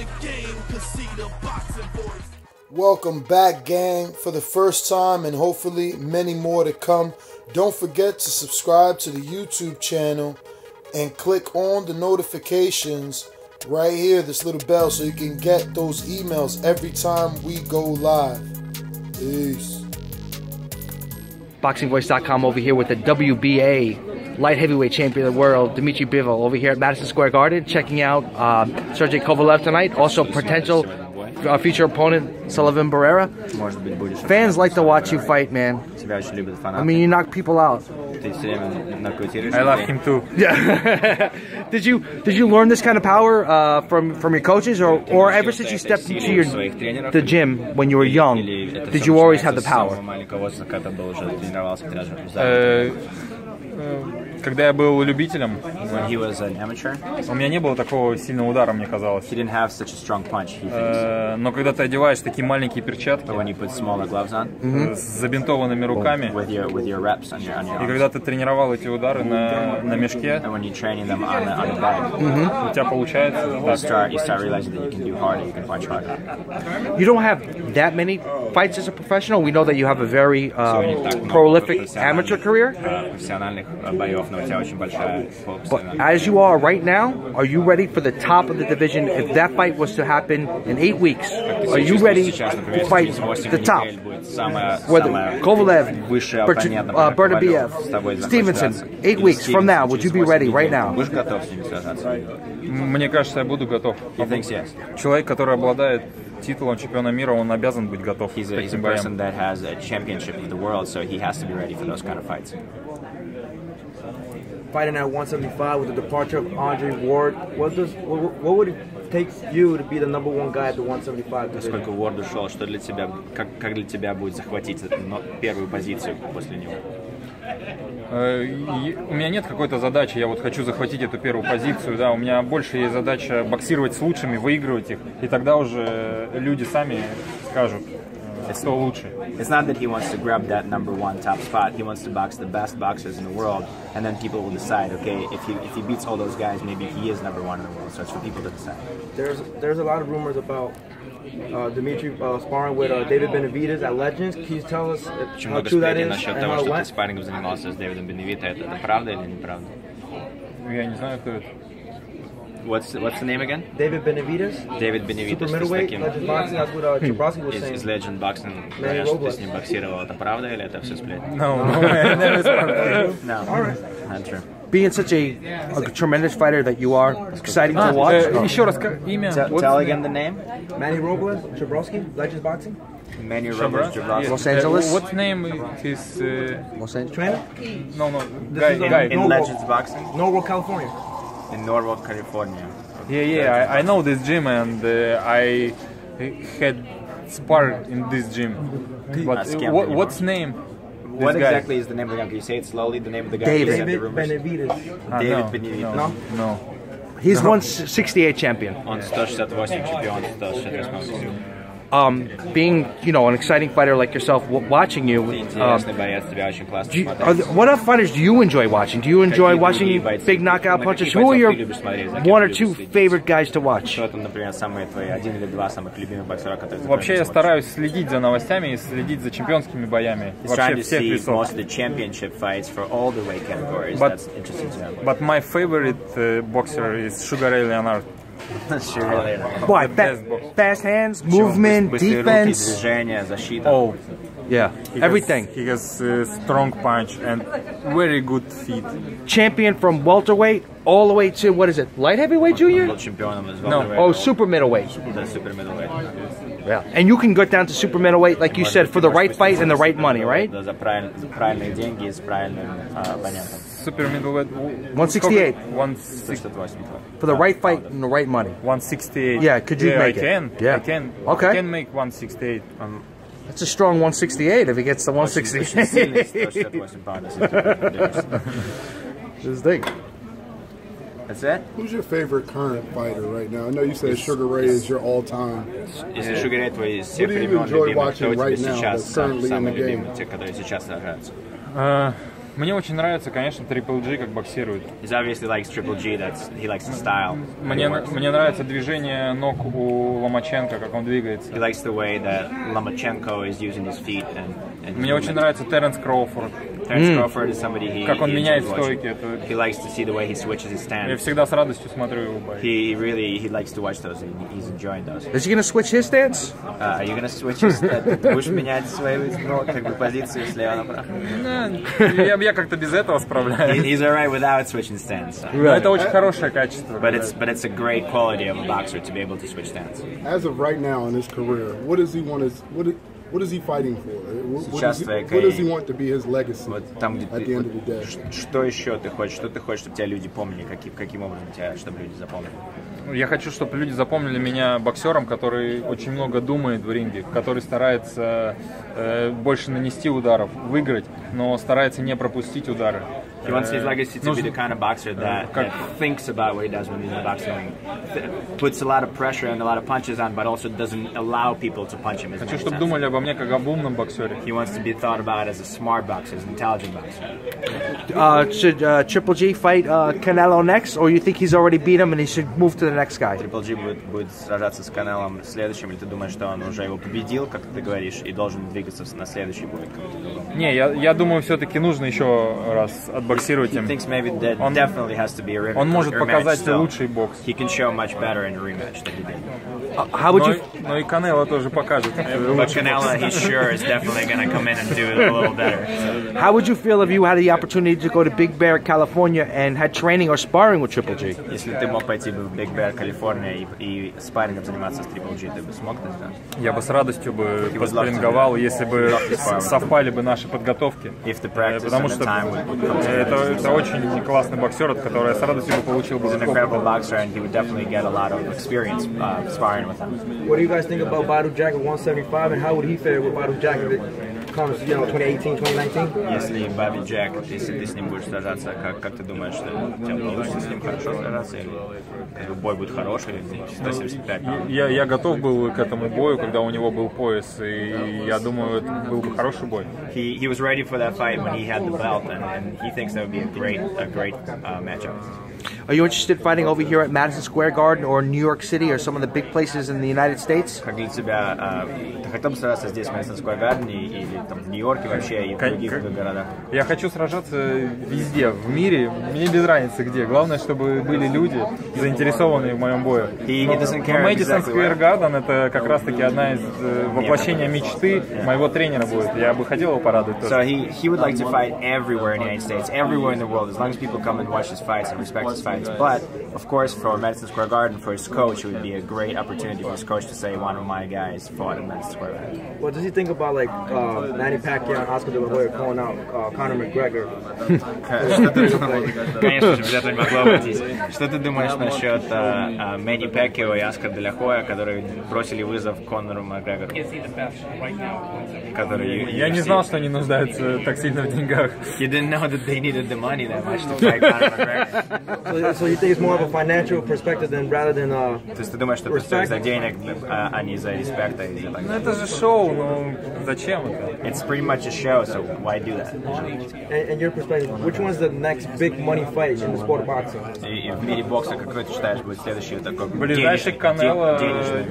the game, cause see the boxing voice. Welcome back, gang, for the first time and hopefully many more to come. Don't forget to subscribe to the YouTube channel and click on the notifications right here, this little bell, so you can get those emails every time we go live. Peace. BoxingVoice.com over here with the WBA light heavyweight champion of the world, Dmitry Bivol, over here at Madison Square Garden, checking out Sergey Kovalev tonight. Also potential future opponent, Sullivan Barrera. Fans like to watch you fight, man. I mean, you knock people out. I love him too. Yeah. Did you learn this kind of power from your coaches, or ever since you stepped into the gym when you were young, did you always have the power? Когда я был любителем, when he was an amateur, у меня не было такого сильного удара, мне казалось. He didn't have such a strong punch, he thinks. Но когда ты одеваешь такие маленькие перчатки, when you put smaller gloves on, с забинтованными руками, with your reps on your и когда ты тренировал эти удары на мешке, and when you're training them on the bag, у тебя получается. You start realizing that you can do harder, you can punch harder. You don't have that many fights as a professional. We know that you have a very prolific amateur career. But as you are right now, are you ready for the top of the division? If that fight was to happen in 8 weeks, are you ready to fight the top? Whether Kovalev, Bernabiev, Stevenson, 8 weeks from now, would you be ready right now? Мне кажется, я буду готов. Человек, который обладает титулом чемпиона мира, он обязан быть готов к этим боям. He's a person that has a championship of the world, so he has to be ready for those kind of fights. Fighting at 175 with the departure of Andre Ward, what would it take you to be the #1 guy at the 175 division? Насколько Ward ушел, что для тебя, как для тебя будет захватить первую позицию после него? У меня нет какой-то задачи, я вот хочу захватить эту первую позицию, да, у меня больше есть задача боксировать с лучшими, выигрывать их, и тогда уже люди сами скажут, кто лучше. It's not that he wants to grab that #1 top spot. He wants to box the best boxers in the world, and then people will decide. Okay, if he beats all those guys, maybe he is #1 in the world. So it's for people to decide. There's a lot of rumors about Dmitry sparring with David Benavidez at Legends. Can you tell us how true that is? Насчет того, что ты спаррингом занимался с Дэвидом Беневито, это правда или неправда? Я не знаю, кто это. What's the name again? David Benavidez. David Benavidez. Super middleweight, Legend Boxing. That's what Shabranskyy was saying. Is Legend Boxing. Говорят, что ты с ним боксировал. Это правда или это все сплетни? No, that is правда. No, not true. Being such a tremendous fighter that you are, exciting to watch. Еще раз имя. Tell again the name. Manny Robles, Shabranskyy, Legends Boxing. Manny Robles, Shabranskyy. Los Angeles. What name is Los Angeles. Trainer? No, guy. In Legends Boxing. Norwalk, California. In Norwalk, California. Yeah, I know this gym, and I had sparred in this gym. But what's name? What exactly is the name of the guy? Can you say it slowly? The name of the guy. David Benavidez. David Benavidez. No. He's 168 champion. Он 168 чемпион, 168. Being, an exciting fighter like yourself, watching you, what other fighters do you enjoy watching? Do you enjoy watching big knockout punches? Who are your 1 or 2 favorite guys to watch? Вообще я стараюсь следить за новостями и следить за чемпионскими боями. Вообще всех весов. But my favorite boxer is Sugar Ray Leonard. Why? Fast hands, movement, defense. Oh, yeah, everything. He has a strong punch and very good feet. Champion from welterweight all the way to, what is it, light heavyweight junior? No. Oh, super middleweight. Yeah, and you can go down to super middleweight, like you said, for the right fight and the right money, right? Super middleweight. 168. 168. For the right fight and the right money. 168. Yeah, could you make it? Yeah, I can. Okay. I can make 168. That's a strong 168 if he gets the 168. This thing. That's it? Who's your favorite current fighter right now? I know you said Sugar Ray is your all-time. Если Sugar Ray твой из всех времен любимый, кто у тебя сейчас самый любимый, те, которые сейчас сражаются? Мне очень нравится, конечно, Triple G, как боксирует. He obviously likes Triple G. He likes the style. Мне нравится движение ног у Ломаченко, как он двигается. He likes the way that Lomachenko is using his feet and Мне очень нравится Теренс Кроуфорд. Terence Crawford is somebody he меняет enjoys стойки. watching. He likes to see the way he switches his Я stance. всегда с радостью смотрю его бои. He likes to watch those. He's enjoying those. Is he going to switch his stance? Are you gonna switch his? Будешь менять свою позицию слева направо? Я как-то без этого справляюсь. He's alright without switching stance. Но это очень хорошее качество. But it's a great quality of a boxer to be able to switch stance. As of right now in his career, what does he want to? What is he fighting for? What does he want to be his legacy Там, где at the end of the day? Что еще ты хочешь? Что ты хочешь, чтобы тебя люди помнили? Каким образом тебя, чтобы люди запомнили? Я хочу, чтобы люди запомнили меня боксером, который очень много думает в ринге, который старается больше нанести ударов, выиграть, но старается не пропустить удары. He wants his legacy to be the kind of boxer that thinks about what he does when he's in the boxing ring, puts a lot of pressure and a lot of punches on, but also doesn't allow people to punch him. Хочу, чтобы думали обо мне как об умном боксере. He wants to be thought about as a smart boxer, as an intelligent boxer. Should Triple G fight Canelo next, or you think he's already beat him and he should move to the next guy? Triple G будет сражаться с Канелом следующим, или ты думаешь, что он уже его победил, как ты говоришь, и должен двигаться на следующий бой? Не, я думаю, все-таки нужно еще раз отбоксировать им. Он может показать лучший бокс. Но и Канело тоже покажет. How would you feel if you had the opportunity to go to Big Bear, California, and had training or sparring with Triple G? Если ты мог пойти в Big Bear, Калифорния, и спаррингом заниматься с Triple G, ты бы смог это сделать? Я бы с радостью бы поспарринговал, если бы совпали бы наши подготовки. Потому что это очень классный боксер, который я с радостью бы получил бы. What do you guys think about Badou Jack at 175, and how would he fare with Badou Jack if it comes, 2018, 2019? Если Баби Джек, если ты с ним будешь сражаться, как ты думаешь, что у тебя получится с ним хорошо сражаться, или бой будет хороший, 175? Я готов был к этому бою, когда у него был пояс, и я думаю, это был бы хороший бой. He was ready for that fight when he had the belt, and he thinks that would be a great matchup. Are you interested in fighting over here at Madison Square Garden or New York City or some of the big places in the United States? Как для тебя, ты хотел бы сражаться здесь, в Madison Square Garden, или там в Нью-Йорке вообще, и в других городах? Я хочу сражаться везде, в мире, мне без разницы где. Главное, чтобы были люди, заинтересованные в моем бое. Madison Square Garden — это как раз-таки одна из воплощения мечты моего тренера будет. Я бы хотел его порадовать тоже. So he would like to fight everywhere in the United States, everywhere in the world, as long as people come and watch his fights and respect his fights. But of course, for Madison Square Garden, for his coach, it would be a great opportunity for his coach to say one of my guys fought in Madison Square Garden. What does he think about Manny Pacquiao and Oscar De La Hoya calling out Conor McGregor? Конечно же, это не могло обойтись. Что ты думаешь насчет Мэнни Пакьяо и Оскар Де Ла Хоя, которые бросили вызов Конору Макгрегору? Я не знал, что они нуждаются так сильно в деньгах. You didn't know that they needed the money that much to fight Conor McGregor. So you think it's more of a financial perspective rather than То есть ты думаешь, что это из-за денег, а не из-за респекта? Ну это же шоу, ну зачем это? It's pretty much a show, so why do that? In your perspective, which one's the next big money fight in the sport of boxing? И в мире бокса, какой ты считаешь, будет следующий такой ближайший Канело,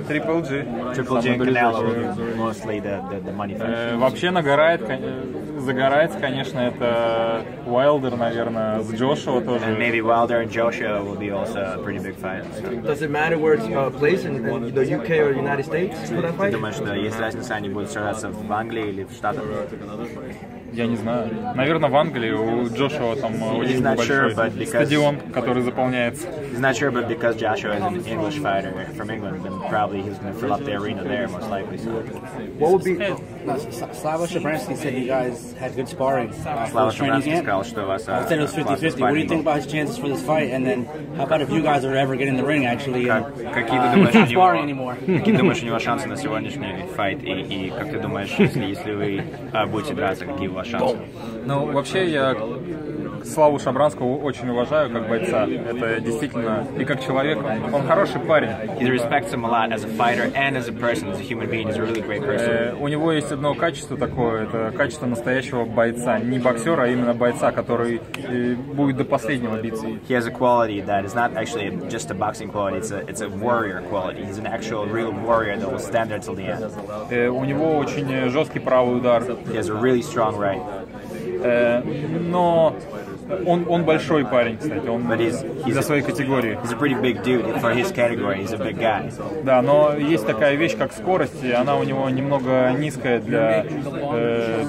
Triple G. Triple G and Canelo will be mostly the money fight. Вообще загорается, конечно, это Уайлдер, наверное, с Джошуа тоже. And maybe Wilder and Joshua will be also a pretty big fight. So. Does it matter where it's placed in the UK or the United States for that fight? Ты думаешь, что есть разница, они будут сражаться в Англии или в Штатах? Я не знаю. Наверное, в Англии у Джошуа там очень большой стадион, который заполняется. He's not sure, but because Joshua is an English fighter from England, then probably he's going to fill up the arena there, most likely. So. What would be? Slava Shabranskyy said you guys had good sparring. Slava Shabranskyy сказал, что у вас. I said it was 50-50. What do you think about his chances for this fight? And then, how about if you guys are ever getting in the ring actually? Какие ты думаешь у sparring anymore? Какие думаешь у него шансы на сегодняшний файт? И как ты думаешь, если вы будете драться, какие у вас шансы? Ну, вообще я Славу Шабранского очень уважаю как бойца. Это действительно и как человек, он хороший парень. He respects him a lot as a fighter and as a person, as a human being. He's a really great person. У него есть одно качество такое, это качество настоящего бойца, не боксера, а именно бойца, который будет до последнего биться. He has a quality that is not actually just a boxing quality. It's a warrior quality. He's an actual real warrior that will stand there till the end. У него очень жесткий правый удар. He has a really strong right. Но он большой парень, кстати, он для своей категории. He's a pretty big dude for his category. He's a big guy. Да, но есть такая вещь, как скорость, и она у него немного низкая для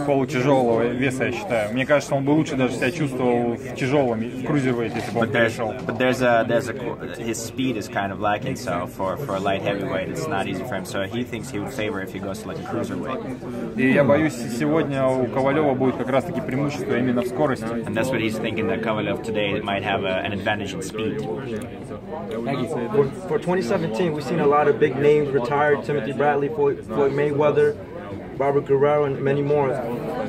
полутяжелого веса, я считаю. Мне кажется, он бы лучше даже себя чувствовал в тяжелом, в крузервейт, если бы он перешел. But his speed is kind of lacking, so for a light heavyweight, it's not easy for him. So he thinks he would favor if he goes to like a cruiserweight. И я боюсь, сегодня у Ковалева будет как раз-таки преимущество именно в скорости. And that's what he's thinking, that Kovalev today might have an advantage in speed. For 2017, we've seen a lot of big names retired: Timothy Bradley, Floyd Mayweather, Barrera, and many more.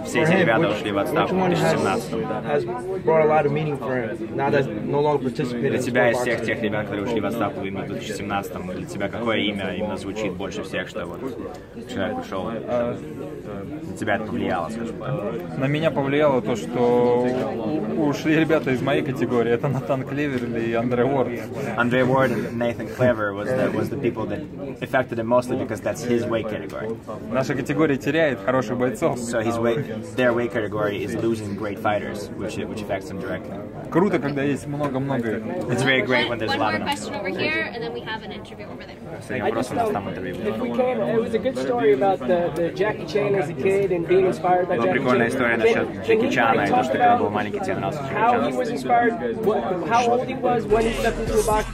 Все эти ребята ушли в отставку в 2017. Has brought a lot of meaning for him. Now that no longer participating. Для тебя из всех тех ребят, которые ушли в отставку именно в 2017, для тебя какое имя именно звучит больше всех, что вот человек ушел? На тебя это повлияло, скажем так? На меня повлияло то, что ушли ребята из моей категории. Это Натан Клеверли и Андре Уорд. Andre Ward and Nathan Clever was the people that affected him mostly because that's his weight category. Наша категория теряет хороших бойцов. So their weight category is losing great fighters, which affects them directly. Круто, когда есть много-много. It's very great when there's a lot of them. One more question over here, and then we have an interview over there. If we can, it was a good story about the Jackie Chan as a kid and being inspired by Jackie Chan. Прикольная история насчет Джеки Чана и то, что когда был маленький, тебе нравился Джеки Чан. How he was inspired, how old he was when he stepped into the box.